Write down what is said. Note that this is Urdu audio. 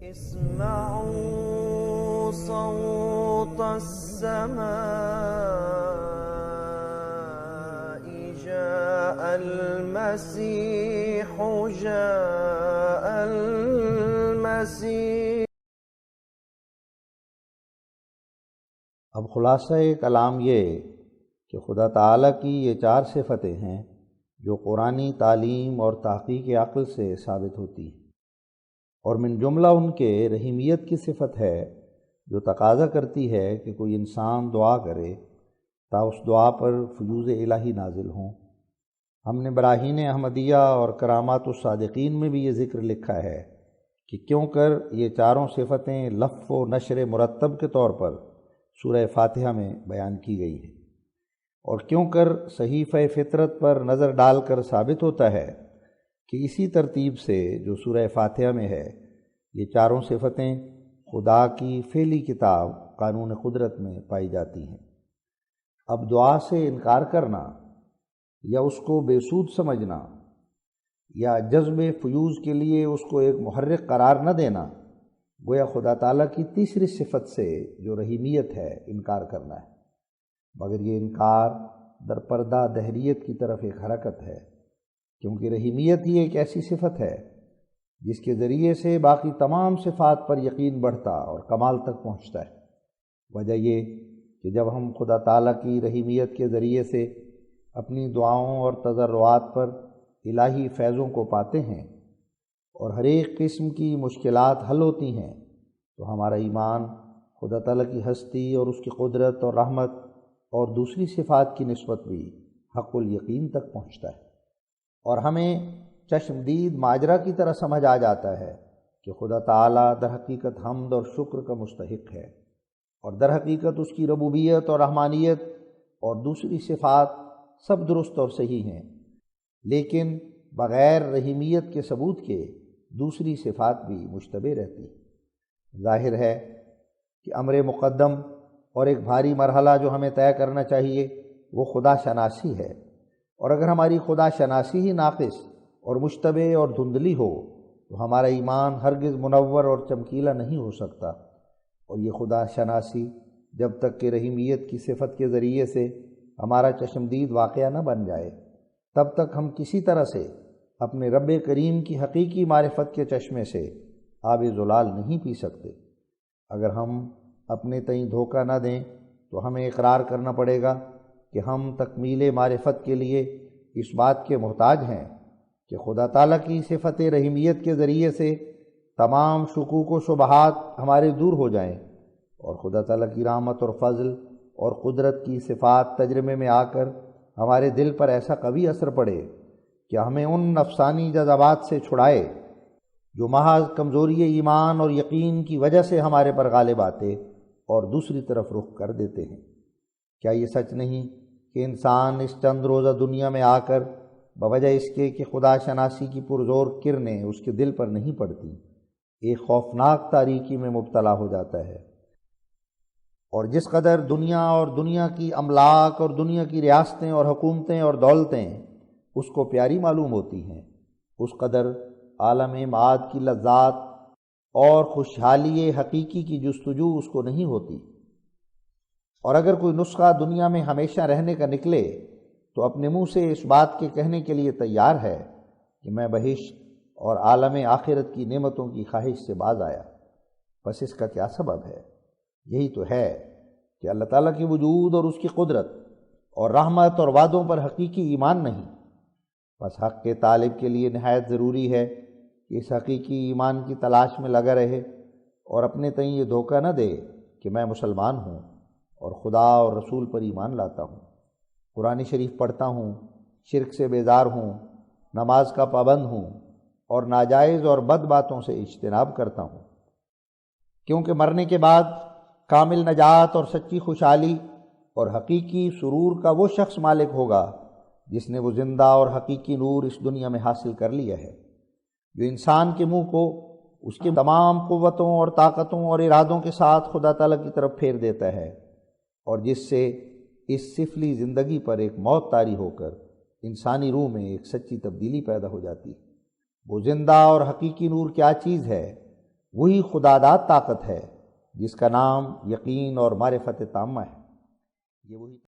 اسمعوا صوت السماء جاء المسيح جاء المسيح۔ اب خلاصہ کلام یہ کہ خدا تعالیٰ کی یہ 4 صفتیں ہیں جو قرآنی تعلیم اور تحقیق عقل سے ثابت ہوتی ہیں، اور من جملہ ان کے رحیمیت کی صفت ہے جو تقاضا کرتی ہے کہ کوئی انسان دعا کرے تا اس دعا پر فیوض الہی نازل ہوں۔ ہم نے براہین احمدیہ اور کرامات الصادقین میں بھی یہ ذکر لکھا ہے کہ کیوں کر یہ 4 صفتیں لف و نشر مرتب کے طور پر سورہ فاتحہ میں بیان کی گئی ہیں، اور کیوں کر صحیفہ فطرت پر نظر ڈال کر ثابت ہوتا ہے کہ اسی ترتیب سے جو سورہ فاتحہ میں ہے یہ 4 صفتیں خدا کی فعلی کتاب قانون قدرت میں پائی جاتی ہیں۔ اب دعا سے انکار کرنا یا اس کو بے سود سمجھنا یا جذب فیوض کے لیے اس کو ایک محرک قرار نہ دینا گویا خدا تعالیٰ کی تیسری صفت سے جو رحیمیت ہے انکار کرنا ہے، مگر یہ انکار در پردہ دہریت کی طرف ایک حرکت ہے، کیونکہ رحیمیت ہی ایک ایسی صفت ہے جس کے ذریعے سے باقی تمام صفات پر یقین بڑھتا اور کمال تک پہنچتا ہے۔ وجہ یہ کہ جب ہم خدا تعالیٰ کی رحیمیت کے ذریعے سے اپنی دعاؤں اور تضرعات پر الہی فیضوں کو پاتے ہیں اور ہر ایک قسم کی مشکلات حل ہوتی ہیں تو ہمارا ایمان خدا تعالیٰ کی ہستی اور اس کی قدرت اور رحمت اور دوسری صفات کی نسبت بھی حق الیقین تک پہنچتا ہے، اور ہمیں چشمدید ماجرا کی طرح سمجھ آ جاتا ہے کہ خدا تعالیٰ در حقیقت حمد اور شکر کا مستحق ہے، اور در حقیقت اس کی ربوبیت اور رحمانیت اور دوسری صفات سب درست اور صحیح ہیں، لیکن بغیر رحیمیت کے ثبوت کے دوسری صفات بھی مشتبہ رہتی۔ ظاہر ہے کہ امر مقدم اور ایک بھاری مرحلہ جو ہمیں طے کرنا چاہیے وہ خدا شناسی ہے، اور اگر ہماری خدا شناسی ہی ناقص اور مشتبہ اور دھندلی ہو تو ہمارا ایمان ہرگز منور اور چمکیلا نہیں ہو سکتا، اور یہ خدا شناسی جب تک کہ رحیمیت کی صفت کے ذریعے سے ہمارا چشمدید واقعہ نہ بن جائے تب تک ہم کسی طرح سے اپنے رب کریم کی حقیقی معرفت کے چشمے سے آب زلال نہیں پی سکتے۔ اگر ہم اپنے تئیں دھوکہ نہ دیں تو ہمیں اقرار کرنا پڑے گا کہ ہم تکمیل معرفت کے لیے اس بات کے محتاج ہیں کہ خدا تعالیٰ کی صفت رحیمیت کے ذریعے سے تمام شکوک و شبہات ہمارے دور ہو جائیں، اور خدا تعالیٰ کی رحمت اور فضل اور قدرت کی صفات تجربے میں آ کر ہمارے دل پر ایسا قوی اثر پڑے کہ ہمیں ان نفسانی جذبات سے چھڑائے جو محض کمزوری ایمان اور یقین کی وجہ سے ہمارے پر غالب آتے اور دوسری طرف رخ کر دیتے ہیں۔ کیا یہ سچ نہیں کہ انسان اس چند روزہ دنیا میں آ کر بوجہ اس کے کہ خدا شناسی کی پرزور کرنیں اس کے دل پر نہیں پڑتی ایک خوفناک تاریکی میں مبتلا ہو جاتا ہے، اور جس قدر دنیا اور دنیا کی املاک اور دنیا کی ریاستیں اور حکومتیں اور دولتیں اس کو پیاری معلوم ہوتی ہیں، اس قدر عالم معاد کی لذات اور خوشحالی حقیقی کی جستجو اس کو نہیں ہوتی۔ اور اگر کوئی نسخہ دنیا میں ہمیشہ رہنے کا نکلے تو اپنے منہ سے اس بات کے کہنے کے لیے تیار ہے کہ میں بہشت اور عالم آخرت کی نعمتوں کی خواہش سے باز آیا۔ بس اس کا کیا سبب ہے؟ یہی تو ہے کہ اللہ تعالیٰ کی وجود اور اس کی قدرت اور رحمت اور وعدوں پر حقیقی ایمان نہیں۔ بس حق کے طالب کے لیے نہایت ضروری ہے کہ اس حقیقی ایمان کی تلاش میں لگا رہے اور اپنے تئیں یہ دھوکہ نہ دے کہ میں مسلمان ہوں اور خدا اور رسول پر ایمان لاتا ہوں، قرآن شریف پڑھتا ہوں، شرک سے بیزار ہوں، نماز کا پابند ہوں اور ناجائز اور بد باتوں سے اجتناب کرتا ہوں، کیونکہ مرنے کے بعد کامل نجات اور سچی خوشحالی اور حقیقی سرور کا وہ شخص مالک ہوگا جس نے وہ زندہ اور حقیقی نور اس دنیا میں حاصل کر لیا ہے، جو انسان کے منہ کو اس کے تمام قوتوں اور طاقتوں اور ارادوں کے ساتھ خدا تعالیٰ کی طرف پھیر دیتا ہے، اور جس سے اس سفلی زندگی پر ایک موت طاری ہو کر انسانی روح میں ایک سچی تبدیلی پیدا ہو جاتی ہے۔ وہ زندہ اور حقیقی نور کیا چیز ہے وہی خداداد طاقت ہے جس کا نام یقین اور معرفت تامہ ہے۔ یہ وہی